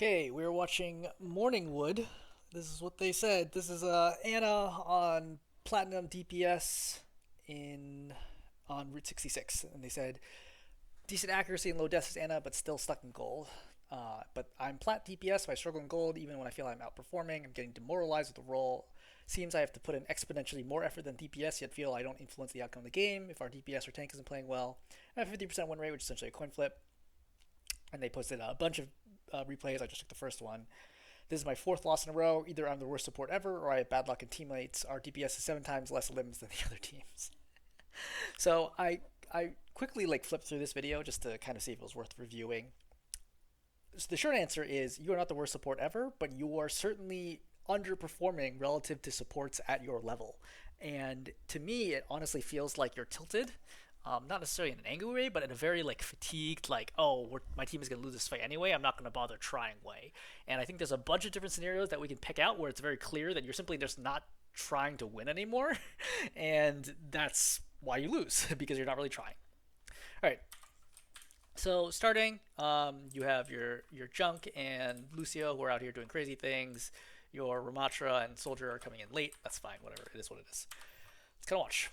Okay, we're watching MourningWood. This is what they said. This is Anna on Platinum DPS in on Route 66, and they said decent accuracy and low deaths is Anna, but still stuck in gold. But I'm plat DPS, so I struggle in gold even when I feel I'm outperforming. I'm getting demoralized with the role. Seems I have to put in exponentially more effort than DPS, yet feel I don't influence the outcome of the game if our DPS or tank isn't playing well. I have a 50% win rate, which is essentially a coin flip. And they posted a bunch of replays. I just took the first one. This is my fourth loss in a row. Either I'm the worst support ever, or I have bad luck in teammates. Our DPS is 7 times less limbs than the other teams. So I quickly flipped through this video just to kind of see if it was worth reviewing. So the short answer is you are not the worst support ever, but you are certainly underperforming relative to supports at your level. And to me, it honestly feels like you're tilted. Not necessarily in an angry way, but in a very fatigued, my team is going to lose this fight anyway. I'm not going to bother trying way. And I think there's a bunch of different scenarios that we can pick out where it's very clear that you're simply just not trying to win anymore, and that's why you lose because you're not really trying. All right. So starting, you have your Junk and Lucio who are out here doing crazy things. Your Ramatra and Soldier are coming in late. That's fine. Whatever. It is what it is. Let's kind of watch.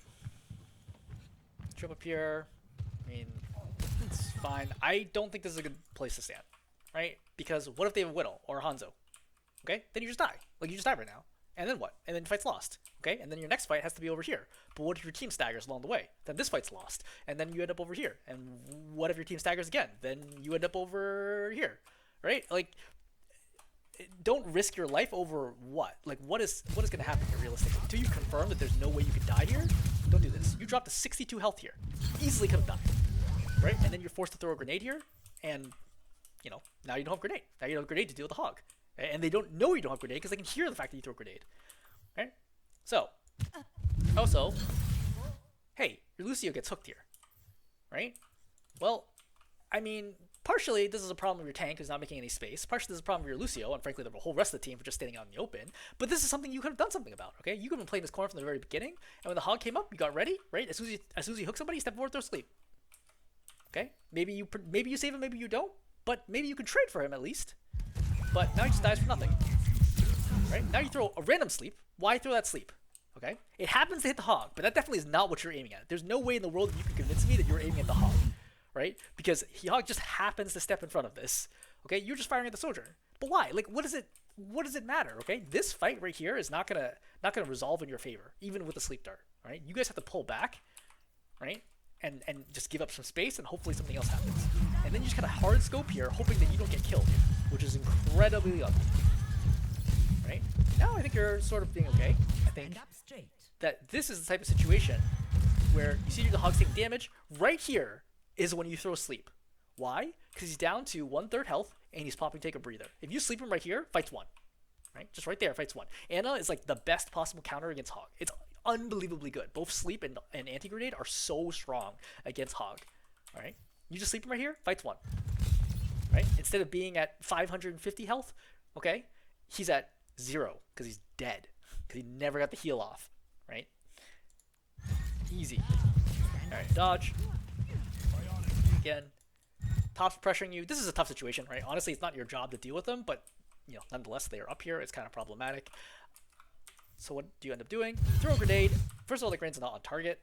Jump up here. I mean, it's fine. I don't think this is a good place to stand, right? Because what if they have a Whittle or a Hanzo? Okay, then you just die. You just die right now. And then what? And then your fight's lost. Okay, and then your next fight has to be over here. But what if your team staggers along the way? Then this fight's lost. And then you end up over here. And what if your team staggers again? Then you end up over here, right? Don't risk your life over what? What is going to happen here realistically? Until you confirm that there's no way you can die here, don't do this. You dropped to 62 health here. Easily could have died, right? And then you're forced to throw a grenade here, and now you don't have grenade. Now you don't have grenade to deal with the hog, and they don't know you don't have grenade because they can hear the fact that you throw a grenade, right? So, also, hey, your Lucio gets hooked here, right? Well, I mean, partially this is a problem with your tank who's not making any space. Partially this is a problem with your Lucio, and frankly the whole rest of the team for just standing out in the open. But this is something you could have done something about, okay? You could have been playing this corner from the very beginning, and when the hog came up, you got ready, right? As soon as you hook somebody, step forward, throw sleep. Okay? Maybe you save him, maybe you don't, but maybe you can trade for him at least. But now he just dies for nothing. Right? Now you throw a random sleep. Why throw that sleep? Okay? It happens to hit the hog, but that definitely is not what you're aiming at. There's no way in the world that you can convince me that you're aiming at the hog. Right? Because Hog just happens to step in front of this. Okay, you're just firing at the soldier. But why? What does it matter? Okay, this fight right here is not gonna resolve in your favor, even with the sleep dart. Right? You guys have to pull back, right? And just give up some space, and hopefully something else happens. And then you just kind of hard scope here, hoping that you don't get killed, which is incredibly ugly. Right? Now I think you're sort of being okay. I think that this is the type of situation where you see the Hog's taking damage right here. Is when you throw sleep. Why? Because he's down to 1/3 health and he's popping take a breather. If you sleep him right here, fight's won. Right? Just right there, fight's won. Anna is the best possible counter against Hog. It's unbelievably good. Both sleep and anti-grenade are so strong against Hog. Alright? You just sleep him right here, fight's won. Right? Instead of being at 550 health, okay, he's at 0 because he's dead. Because he never got the heal off. Right? Easy. Alright, dodge. Again, top's pressuring you. This is a tough situation, right? Honestly, it's not your job to deal with them, but nonetheless, they are up here. It's kind of problematic. So what do you end up doing? Throw a grenade. First of all, the grenade's not on target.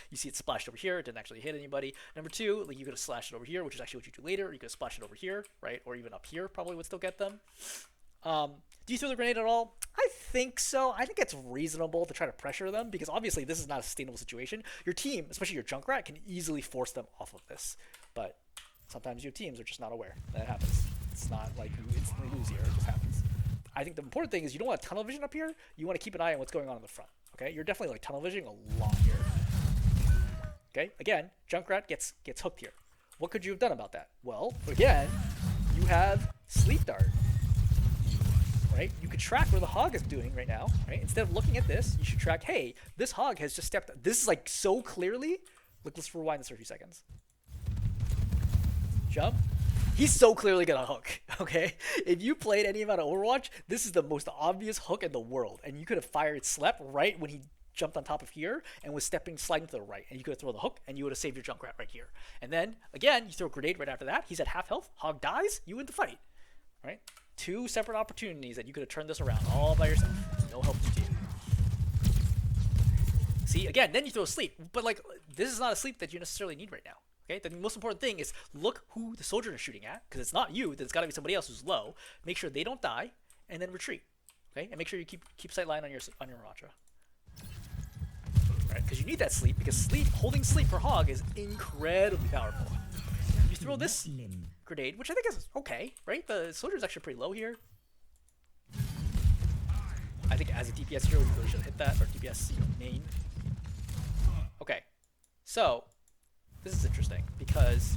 You see it splashed over here. It didn't actually hit anybody. Number two, you could have slashed it over here, which is actually what you do later. You could have splashed it over here, right? Or even up here probably would still get them. Do you throw the grenade at all? I think so. I think it's reasonable to try to pressure them because obviously this is not a sustainable situation. Your team, especially your Junkrat, can easily force them off of this. But sometimes your teams are just not aware that it happens. It's not like you instantly lose here. It just happens. I think the important thing is you don't want tunnel vision up here. You want to keep an eye on what's going on in the front. Okay? You're definitely tunnel visioning a lot here. Okay? Again, Junkrat gets hooked here. What could you have done about that? Well, again, you have Sleep Dart. Right? You could track where the hog is doing right now, right? Instead of looking at this, you should track, hey, this hog has just stepped. This is so clearly. Look, let's rewind this for a few seconds. Jump. He's so clearly gonna hook, okay? If you played any amount of Overwatch, this is the most obvious hook in the world. And you could have fired Slep right when he jumped on top of here and was sliding to the right. And you could have thrown the hook and you would have saved your Junkrat right here. And then, again, you throw a grenade right after that. He's at half health. Hog dies. You win the fight. right? 2 separate opportunities that you could have turned this around all by yourself. No help from team. See, again, then you throw a sleep. But, like, this is not a sleep that you necessarily need right now. Okay? The most important thing is look who the soldiers are shooting at, because it's not you. Then it's got to be somebody else who's low. Make sure they don't die, and then retreat. Okay? And make sure you keep sight line on your mantra. Right? Because you need that sleep, because holding sleep for Hog is incredibly powerful. You throw this grenade, which I think is okay, right? The soldier's actually pretty low here. I think as a DPS hero, you really should hit that, or DPS, main. Okay, so this is interesting because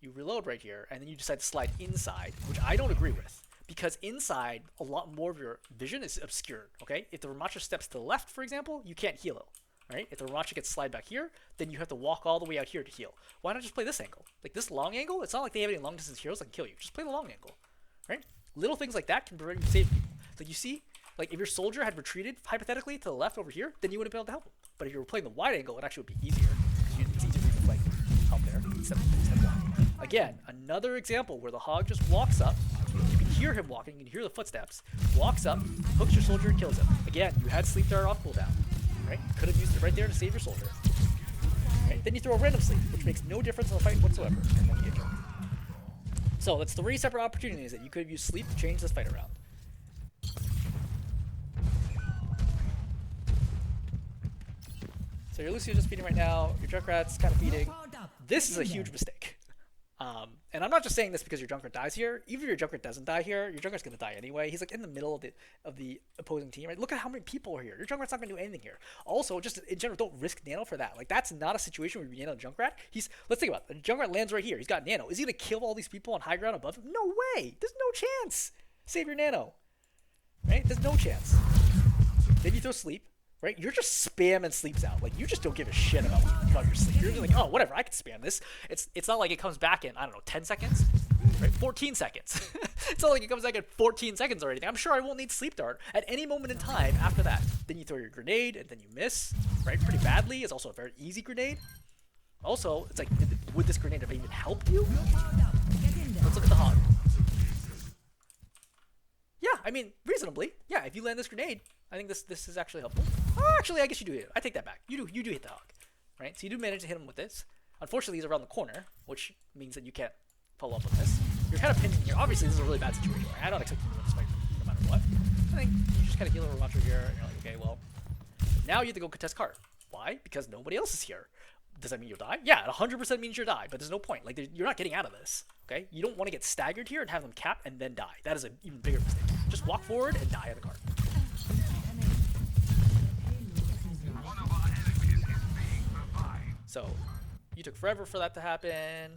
you reload right here, and then you decide to slide inside, which I don't agree with, because inside a lot more of your vision is obscured. Okay, if the Ramacha steps to the left, for example, you can't heal it. Right? If the Ramacha gets slide back here, then you have to walk all the way out here to heal. Why not just play this angle? Like this long angle, it's not like they have any long distance heroes that can kill you. Just play the long angle, right? Little things like that can prevent you from saving people. So you see, like if your soldier had retreated hypothetically to the left over here, then you wouldn't be able to help him. But if you were playing the wide angle, it actually would be easier. It's easier to like help there. Again, another example where the Hog just walks up. You can hear him walking. You can hear the footsteps. Walks up, hooks your soldier, and kills him. Again, you had sleep dart off cooldown. Right? You could have used it right there to save your soldier. Right? Then you throw a random sleep, which makes no difference in the fight whatsoever, and then you get killed. So that's 3 separate opportunities that you could have used sleep to change this fight around. So your Lucio's just feeding right now, your Junkrat's kind of feeding. This is a huge mistake. And I'm not just saying this because your Junkrat dies here. Even if your Junkrat doesn't die here, your Junkrat's going to die anyway. He's like in the middle of the opposing team, right? Look at how many people are here. Your Junkrat's not going to do anything here. Also, just in general, don't risk Nano for that. Like, that's not a situation where you Nano Junkrat. Let's think about it. The Junkrat lands right here. He's got Nano. Is he going to kill all these people on high ground above him? No way. There's no chance. Save your Nano. Right? There's no chance. Then you throw sleep. Right? You're just spamming sleeps out. Like, you just don't give a shit about your sleep. You're just like, oh, whatever, I can spam this. It's not like it comes back in, I don't know, 10 seconds? Right? 14 seconds. It's not like it comes back in 14 seconds or anything. I'm sure I won't need sleep dart at any moment in time after that. Then you throw your grenade, and then you miss, right? Pretty badly. It's also a very easy grenade. Also, it's like, would this grenade have even helped you? Let's look at the Hog. Yeah, I mean, reasonably. Yeah, if you land this grenade, I think this is actually helpful. Oh, actually, I guess you do hit it. I take that back. You do hit the Hog, right? So you do manage to hit him with this. Unfortunately, he's around the corner, which means that you can't follow up with this. You're kind of pinned here. Obviously, this is a really bad situation. Right? I don't expect you to win this fight no matter what. I think you just kind of heal a Ramacha here, and you're like, okay, well, now you have to go contest card. Why? Because nobody else is here. Does that mean you'll die? Yeah, it 100% means you'll die, but there's no point. Like, you're not getting out of this, okay? You don't want to get staggered here and have them cap and then die. That is an even bigger mistake. Just walk forward and die on the card. So, you took forever for that to happen.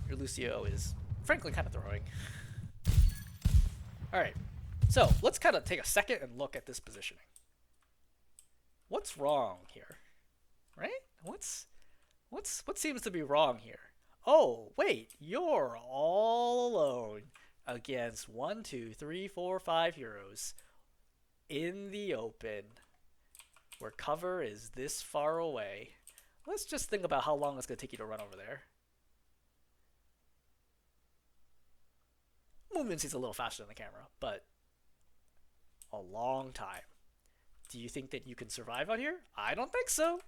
Your Lucio is, frankly, kind of throwing. Alright, so let's kind of take a second and look at this positioning. What's wrong here? Right? What seems to be wrong here? Oh, wait, you're all alone against 1, 2, 3, 4, 5 heroes in the open where cover is this far away. Let's just think about how long it's going to take you to run over there. Movement seems a little faster than the camera, but a long time. Do you think that you can survive out here? I don't think so.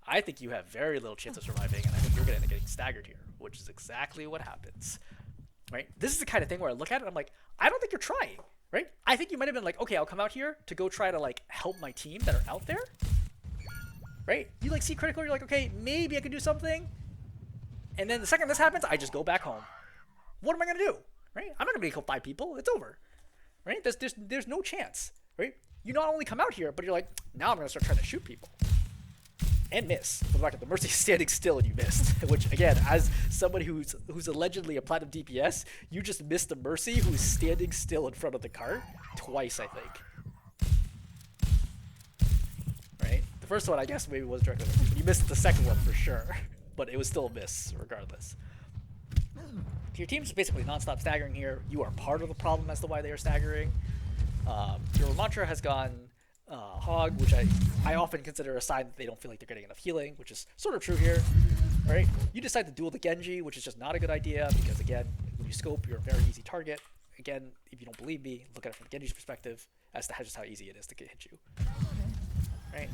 I think you have very little chance of surviving, and I think you're going to end up getting staggered here, which is exactly what happens. Right? This is the kind of thing where I look at it and I'm like, I don't think you're trying. Right? I think you might have been like, okay, I'll come out here to go try to like help my team that are out there. Right? You like see critical, you're like, okay, maybe I can do something. And then the second this happens, I just go back home. What am I going to do? Right? I'm not going to be able to kill 5 people. It's over. Right? There's no chance. Right? You not only come out here, but you're like, now I'm going to start trying to shoot people. And miss. For the fact that the Mercy is standing still and you missed. Which, again, as somebody who's allegedly a Platinum DPS, you just missed the Mercy who's standing still in front of the cart twice, I think. Right? The first one, I guess, maybe was directly, but you missed the second one for sure. But it was still a miss, regardless. Your team's basically non-stop staggering here. You are part of the problem as to why they are staggering. Your mantra has gone Hog, which I often consider a sign that they don't feel like they're getting enough healing, which is sort of true here. right? You decide to duel the Genji, which is just not a good idea because, again, when you scope, you're a very easy target. Again, if you don't believe me, look at it from Genji's perspective as to just how easy it is to hit you. Right?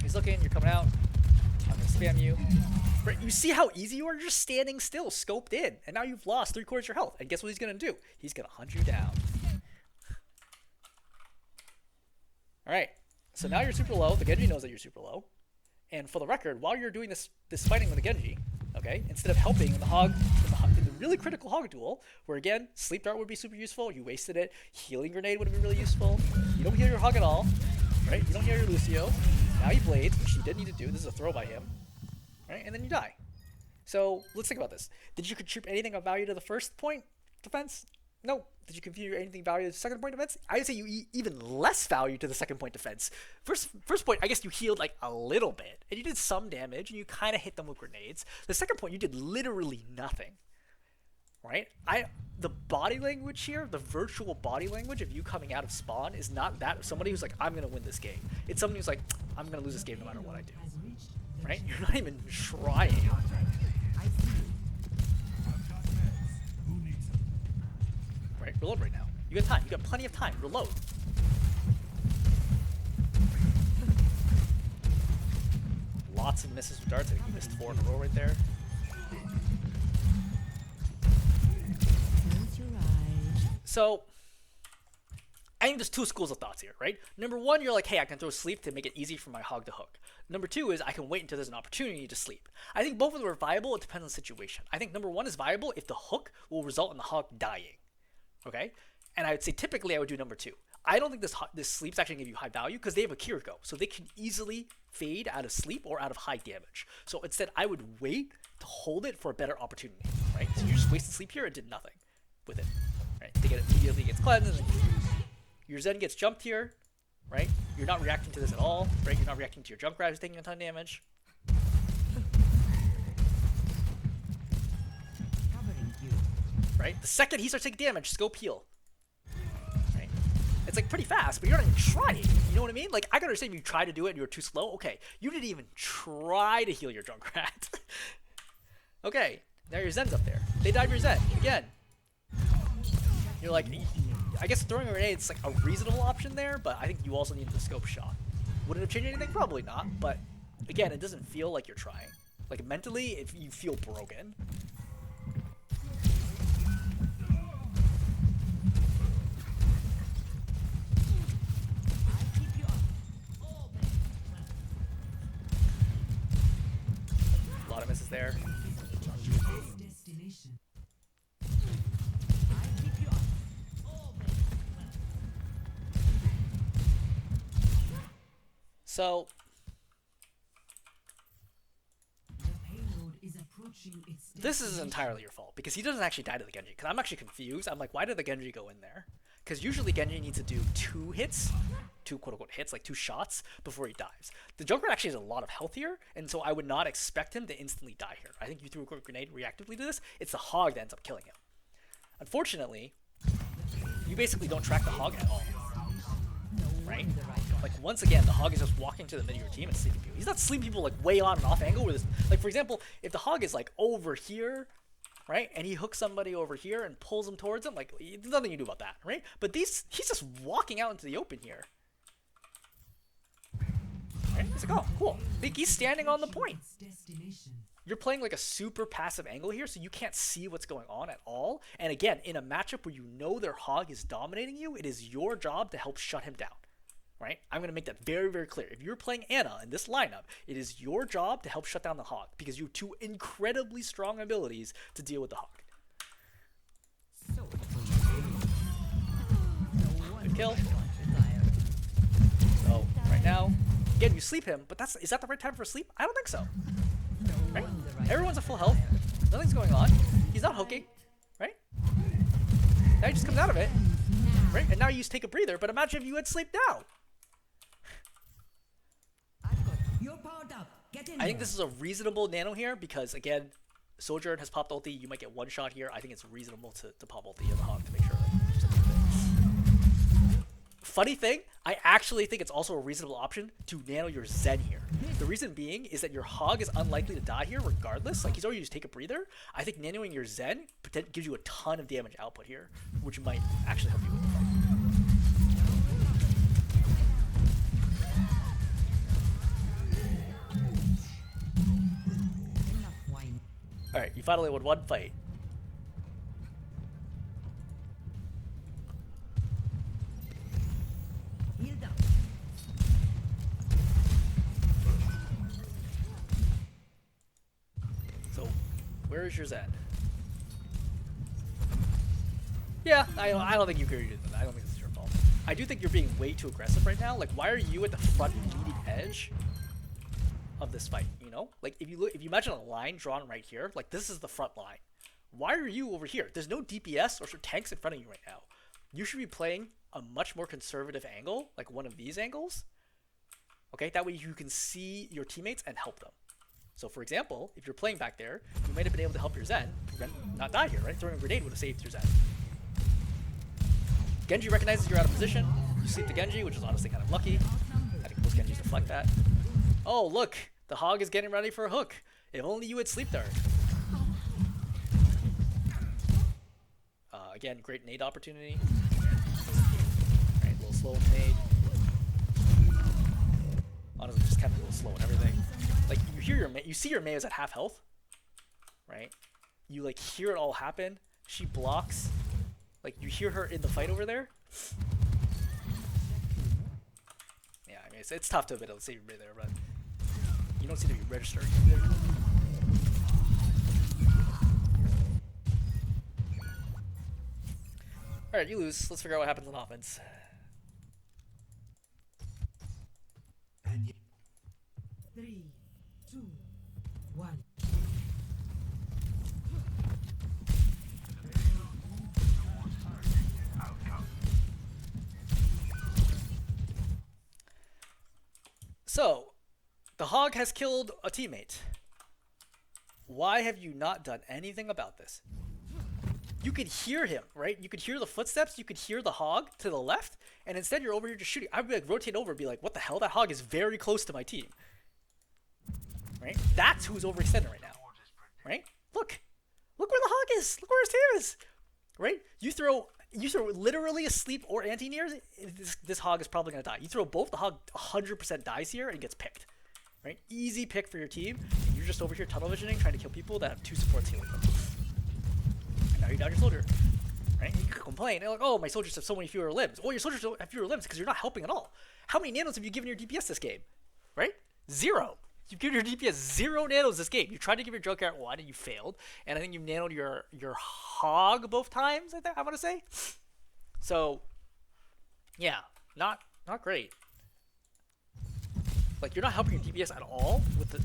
He's looking, you're coming out. I'm gonna spam you. Right? You see how easy you are? You're just standing still, scoped in, and now you've lost 3/4 of your health. And guess what he's gonna do? He's gonna hunt you down. Alright, so now you're super low. The Genji knows that you're super low. And for the record, while you're doing this fighting with the Genji, okay, instead of helping in the really critical hog duel, where again, sleep dart would be super useful, you wasted it, healing grenade would have been really useful, you don't heal your hog at all, right, you don't heal your Lucio, now he blades, which you did need to do, this is a throw by him, right, and then you die. So, let's think about this. Did you contribute anything of value to the first point defense? No. Did you contribute anything value to the second point defense? I would say you even less value to the second point defense. First point, I guess you healed like a little bit, and you did some damage, and you kind of hit them with grenades. The second point, you did literally nothing, right? The body language here, the virtual body language of you coming out of spawn is not that of somebody who's like, I'm going to win this game. It's somebody who's like, I'm going to lose this game no matter what I do, right? You're not even trying. Right, reload right now. You got time. You got plenty of time. Reload. Lots of misses with darts. I think you missed 4 in a row right there. So, I think there's 2 schools of thoughts here, right? Number 1, you're like, hey, I can throw sleep to make it easy for my hog to hook. Number 2 is I can wait until there's an opportunity to sleep. I think both of them are viable. It depends on the situation. I think number 1 is viable if the hook will result in the hog dying. Okay, and I would say typically I would do number 2. I don't think this sleep's actually going to give you high value because they have a Kiriko, so they can easily fade out of sleep or out of high damage. So instead, I would wait to hold it for a better opportunity. Right, so you just wasted sleep here and did nothing with it. Right, they get immediately gets cleansed. And your Zen gets jumped here. Right, you're not reacting to this at all. Right, you're not reacting to your Junkrat who's taking a ton of damage. Right? The second he starts taking damage, scope heal. Right? It's like pretty fast, but you're not even trying. You know what I mean? Like, I can understand if you try to do it and you were too slow. Okay, you didn't even try to heal your Junkrat. Okay, now your Zen's up there. They dive your Zen again. You're like, I guess throwing a grenade is like a reasonable option there, but I think you also need the scope shot. Would it have changed anything? Probably not. But again, it doesn't feel like you're trying. Like mentally, if you feel broken. A lot of misses there. So this is entirely your fault because he doesn't actually die to the Genji. Because I'm actually confused. I'm like, why did the Genji go in there? Because usually Genji needs to do 2 hits, 2 quote-unquote hits, like 2 shots before he dives. The Junkrat actually has a lot of health here, and so I would not expect him to instantly die here. I think you threw a quick grenade reactively to this. It's the hog that ends up killing him. Unfortunately, you basically don't track the hog at all. Right? Like, once again, the hog is just walking to the middle of your team and sleeping people. He's not sleeping people, like, way on and off angle. Where this, like, for example, if the hog is, like, over here, right, and he hooks somebody over here and pulls them towards him, like, there's nothing you do about that, right? But he's just walking out into the open here. Right? He's like, oh, cool. Like, he's standing on the point. You're playing, like, a super passive angle here, so you can't see what's going on at all. And again, in a matchup where you know their hog is dominating you, it is your job to help shut him down. Right? I'm going to make that very, very clear. If you're playing Ana in this lineup, it is your job to help shut down the hog because you have 2 incredibly strong abilities to deal with the hog. Good kill. So, right now, again, you sleep him, but is that the right time for sleep? I don't think so. Right? Everyone's at full health. Nothing's going on. He's not hooking. Right? Now he just comes out of it. Right? And now you just take a breather, but imagine if you had sleep now. I think this is a reasonable nano here because, again, Sojourn has popped ulti. You might get 1 shot here. I think it's reasonable to pop ulti in the hog to make sure. funny thing, I actually think it's also a reasonable option to nano your Zen here. The reason being is that your Hog is unlikely to die here regardless. Like, he's already just take a breather. I think nanoing your Zen gives you a ton of damage output here, which might actually help you with the fight. Alright, you finally won one fight. So, where is your Zen? Yeah, I don't think you could do that. I don't think this is your fault. I do think you're being way too aggressive right now. Like, why are you at the front leading edge of this fight? You know, like if you imagine a line drawn right here, like this is the front line. Why are you over here? There's no DPS or tanks in front of you right now. You should be playing a much more conservative angle, like one of these angles. Okay, that way you can see your teammates and help them. So for example, if you're playing back there, you might have been able to help your Zen not die here, right? Throwing a grenade would have saved your Zen. Genji recognizes you're out of position. You sleep the Genji, which is honestly kind of lucky. I think most Genjis deflect that. Oh, look! The Hog is getting ready for a hook. If only you had sleep dart. Again, great nade opportunity. Alright, a little slow with nade. Honestly, just kept a little slow and everything. Like, you see your Mei is at half health, right? You like hear it all happen. She blocks. Like, you hear her in the fight over there. Yeah, I mean, it's tough to be able to save your Mei there, but you don't seem to be registering. Alright, you lose. Let's figure out what happens on offense. And 3, 2, 1. So, the Hog has killed a teammate. Why have you not done anything about this? You could hear him, right? You could hear the footsteps, you could hear the Hog to the left, and instead you're over here just shooting. I would be like, rotate over and be like, what the hell? That Hog is very close to my team. Right? That's who's overextended right now. Right? Look. Look where the Hog is. Look where his team is. Right? You throw literally asleep or anti-near, this Hog is probably going to die. You throw both, the Hog 100% dies here and gets picked. Right? Easy pick for your team. And you're just over here tunnel visioning, trying to kill people that have 2 supports healing them. And now you're down your soldier. Right? And you can complain. They're like, oh, my soldiers have so many fewer limbs. Well, your soldiers don't have fewer limbs because you're not helping at all. How many nanos have you given your DPS this game? Right? 0. You've given your DPS 0 nanos this game. You tried to give your Joker 1 and you failed. And I think you nanoed your Hog both times, I want to say. So, yeah, not great. Like, you're not helping your DPS at all with the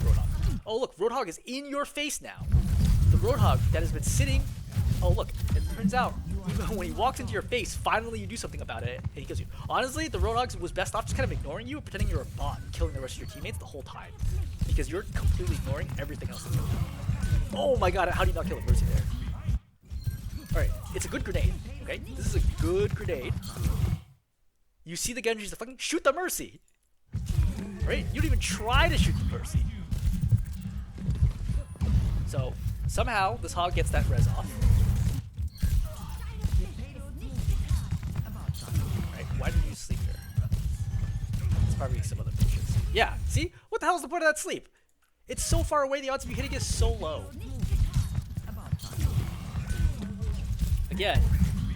Roadhog. Oh, look, Roadhog is in your face now. The Roadhog that has been sitting. Oh, look, it turns out even when he walks into your face, finally you do something about it and he kills you. Honestly, the Roadhog was best off just kind of ignoring you and pretending you're a bot and killing the rest of your teammates the whole time. Because you're completely ignoring everything else that's going on. Oh my god, how do you not kill a Mercy there? Alright, it's a good grenade, okay? This is a good grenade. You see the Genji's the fucking shoot the Mercy! Right? You don't even try to shoot the Mercy. So, somehow, this Hog gets that res off. Right? Why did you sleep here? It's probably some other bullshit. Yeah, see? What the hell is the point of that sleep? It's so far away, the odds of you hitting is so low. Again,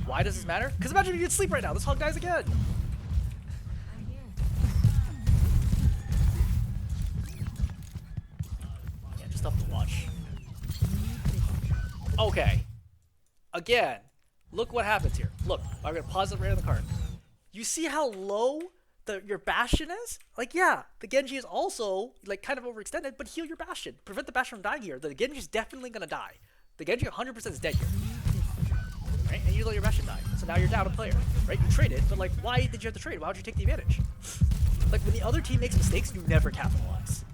why does this matter? Because imagine if you could sleep right now. This Hog dies again. Yeah, just tough to watch. Okay. Again, look what happens here. Look, I'm going to pause it right on the card. You see how low your Bastion is? Like, yeah, the Genji is also, like, kind of overextended, but heal your Bastion. Prevent the Bastion from dying here. The Genji is definitely going to die. The Genji 100% is dead here. Right? And you let your Bastion die. So now you're down a player. Right? You traded, but, like, why did you have to trade? Why would you take the advantage? Like, when the other team makes mistakes, you never capitalize.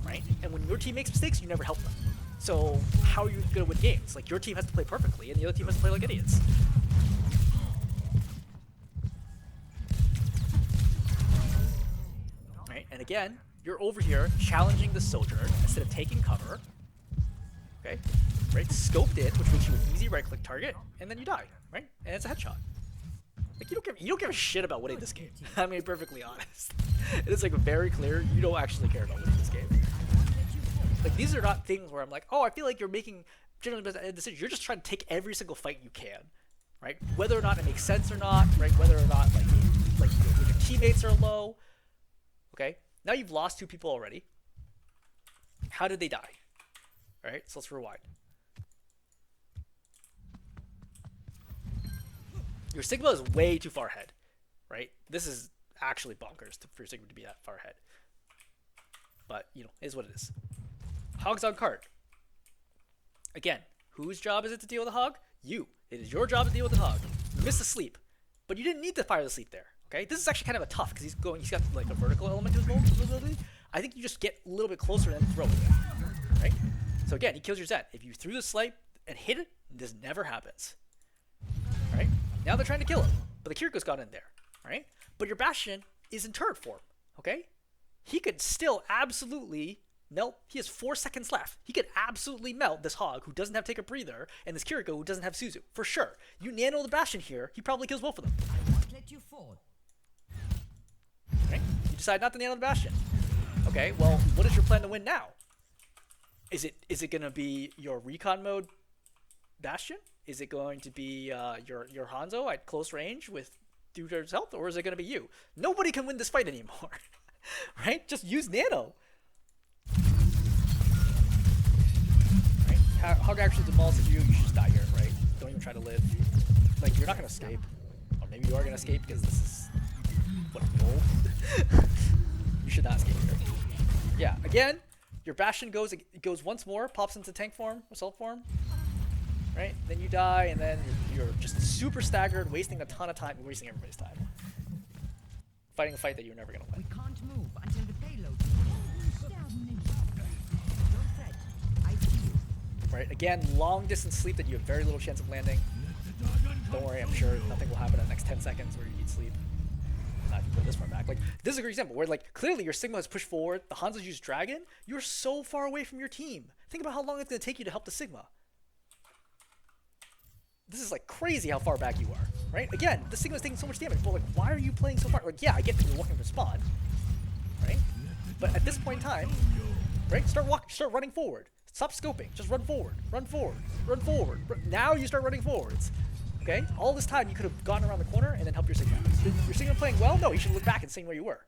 Right? And when your team makes mistakes, you never help them. So, how are you going to win games? Like, your team has to play perfectly, and the other team has to play like idiots. again, you're over here challenging the Sojourn instead of taking cover. Okay, right? Scoped in, which makes you an easy right-click target, and then you die, right? And it's a headshot. Like you don't give a shit about winning this game. I mean, perfectly honest. It is like very clear you don't actually care about winning this game. Like these are not things where I'm like, oh, I feel like you're making generally best decisions. You're just trying to take every single fight you can, right? Whether or not it makes sense or not, right? Whether or not like your teammates are low. Okay, now you've lost 2 people already. How did they die? All right, so let's rewind. Your Sigma is way too far ahead, right? This is actually bonkers for your Sigma to be that far ahead. But, you know, it is what it is. Hog's on cart. Again, whose job is it to deal with the hog? You. It is your job to deal with the hog. You missed the sleep. But you didn't need to fire the sleep there, okay? This is actually kind of a tough, because he's got like a vertical element to his mobility. I think you just get a little bit closer and then throw it, right? So again, he kills your Zen. If you threw the sleep and hit it, this never happens, right? Now they're trying to kill him, but the Kiriko's got in there, right? But your Bastion is in turret form, okay? He could still absolutely melt. He has 4 seconds left. He could absolutely melt this Hog who doesn't have to take a breather and this Kiriko who doesn't have Suzu, for sure. You nano the Bastion here, he probably kills both of them. I won't let you fall. Okay? You decide not to nano the Bastion. Okay, well, what is your plan to win now? Is it going to be your recon mode Bastion? Is it going to be your Hanzo at close range with 2/3 health, or is it going to be you? Nobody can win this fight anymore, right? Just use nano. Right? Hog actually demolishes you. You should just die here, right? Don't even try to live. Like you're not going to escape, or maybe you are going to escape because this is what gold. You should not escape here. Yeah. Again, your Bastion goes once more, pops into tank form, assault form. Right? Then you die, and then you're just super staggered, wasting a ton of time, wasting everybody's time. Fighting a fight that you're never going to win. We can't move until the payload moves. Don't fret. I see you. Right? Again, long distance sleep that you have very little chance of landing. Don't worry, I'm sure nothing will happen in the next 10 seconds where you need sleep. Not if you put this far back. Like, this is a great example where, like, clearly your Sigma has pushed forward, the Hanzo's used Dragon, you're so far away from your team. Think about how long it's going to take you to help the Sigma. This is like crazy how far back you are, right? Again, the Sigma's taking so much damage, but like, why are you playing so far? Like, yeah, I get that you're walking for spawn, right? But at this point in time, right, start running forward. Stop scoping, just run forward, run forward, run forward. Now you start running forwards, okay? All this time you could have gone around the corner and then helped your Sigma. Your Sigma playing well? No, you should look back and see where you were.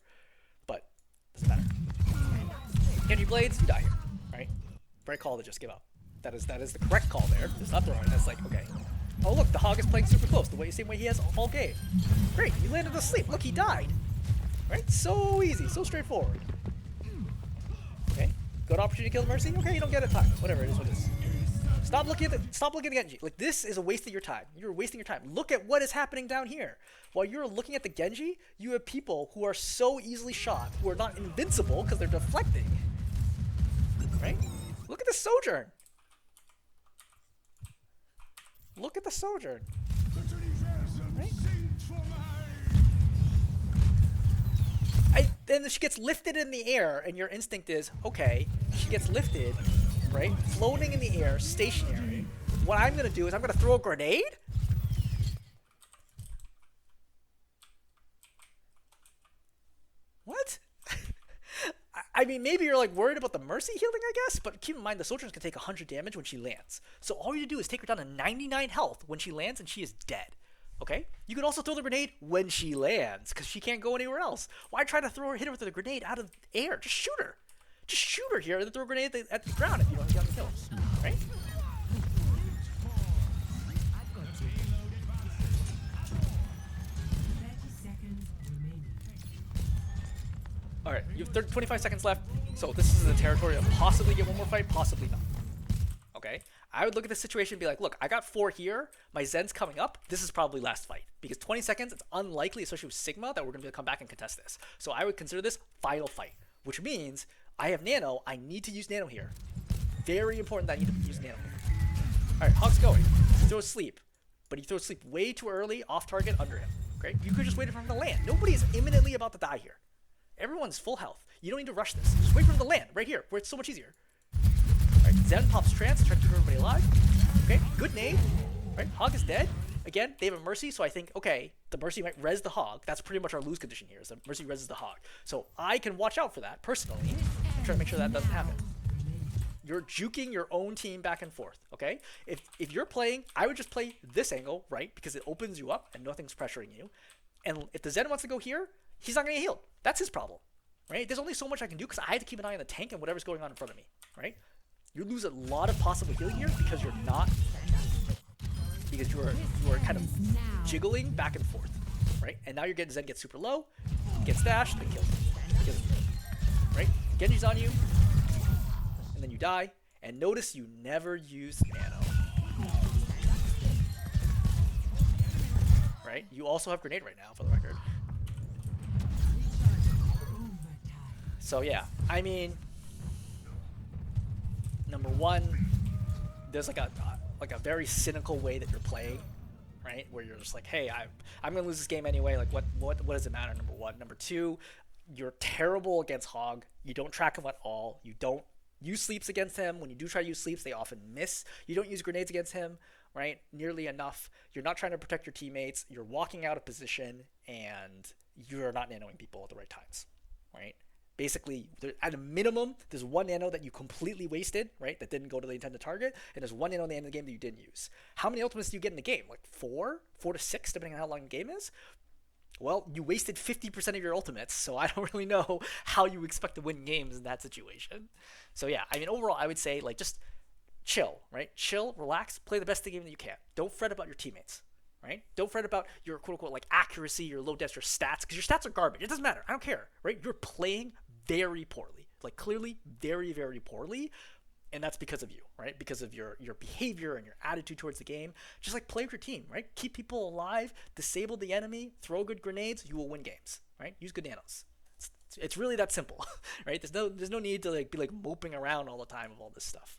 But, doesn't matter. Get your blades, you die here, right? Right call to just give up. That is the correct call there. Just not throwing. That's like, okay. Oh look, the Hog is playing super close, the same way he has all game. Great, you landed asleep. Look, he died. Right? So easy, so straightforward. Okay, good opportunity to kill the Mercy. Okay, you don't get it. Fine, whatever. It is what it is. Stop looking at Genji. Like this is a waste of your time. You're wasting your time. Look at what is happening down here. While you're looking at the Genji, you have people who are so easily shot, who are not invincible because they're deflecting. Right? Look at the Sojourn. Look at the Sojourn. Right? Then she gets lifted in the air, and your instinct is, okay, she gets lifted, right? Floating in the air, stationary. What I'm going to do is I'm going to throw a grenade? What? I mean, maybe you're like worried about the Mercy healing, I guess, but keep in mind the Sojourn's can take 100 damage when she lands. So all you do is take her down to 99 health when she lands and she is dead. Okay? You can also throw the grenade when she lands because she can't go anywhere else. Why try to hit her with a grenade out of the air? Just shoot her. Just shoot her here and then throw a grenade at the ground if you don't get the kill. Right? I've got you. 30 seconds remaining. Alright, you have 25 seconds left, so this is the territory of possibly get one more fight, possibly not. Okay? I would look at the situation and be like, look, I got 4 here, my Zen's coming up, this is probably last fight. Because 20 seconds, it's unlikely, especially with Sigma, that we're going to come back and contest this. So I would consider this final fight, which means I have Nano, I need to use Nano here. Very important that I need to use Nano here. Alright, Hog's going. He throws sleep, but he throws sleep way too early, off target, under him. Okay? You could just wait for him to land. Nobody is imminently about to die here. Everyone's full health. You don't need to rush this. Just wait for them to land right here, where it's so much easier. Alright, Zen pops trance, trying to keep everybody alive. Okay, good nade. Right, Hog is dead. Again, they have a Mercy, so I think, okay, the Mercy might res the Hog. That's pretty much our lose condition here, is the Mercy reses the Hog. So I can watch out for that, personally, and try to make sure that doesn't happen. You're juking your own team back and forth, okay? If you're playing, I would just play this angle, right? Because it opens you up and nothing's pressuring you. And if the Zen wants to go here, he's not going to get healed. That's his problem, right? There's only so much I can do because I have to keep an eye on the tank and whatever's going on in front of me, right? You lose a lot of possible healing here because you're not, because you are kind of jiggling back and forth, right? And now you're getting Zen gets super low, gets dashed, and killed. Right? Genji's on you, and then you die. And notice you never used Nano. Right? You also have Grenade right now, for the record. So yeah, I mean, number one, there's like a very cynical way that you're playing, right? Where you're just like, hey, I'm gonna lose this game anyway. Like, what does it matter? Number one. Number two, you're terrible against Hog. You don't track him at all. You don't use sleeps against him. When you do try to use sleeps, they often miss. You don't use grenades against him, right? Nearly enough. You're not trying to protect your teammates. You're walking out of position, and you're not nanoing people at the right times, right? Basically, at a minimum, there's one nano that you completely wasted, right? That didn't go to the intended target, and there's one nano at the end of the game that you didn't use. How many ultimates do you get in the game? Like 4 to 6, depending on how long the game is? Well, you wasted 50% of your ultimates, so I don't really know how you expect to win games in that situation. So yeah, I mean, overall, I would say, like, just chill, right? Chill, relax, play the best game that you can. Don't fret about your teammates, right? Don't fret about your quote-unquote, like, accuracy, your low death, your stats, because your stats are garbage. It doesn't matter. I don't care, right? You're playing very poorly, like clearly very, very poorly, and that's because of you, right? Because of your behavior and your attitude towards the game. Just like play with your team, right? Keep people alive, disable the enemy, throw good grenades, you will win games, right? Use good nanos. It's really that simple, right? There's no need to like be like moping around all the time of all this stuff.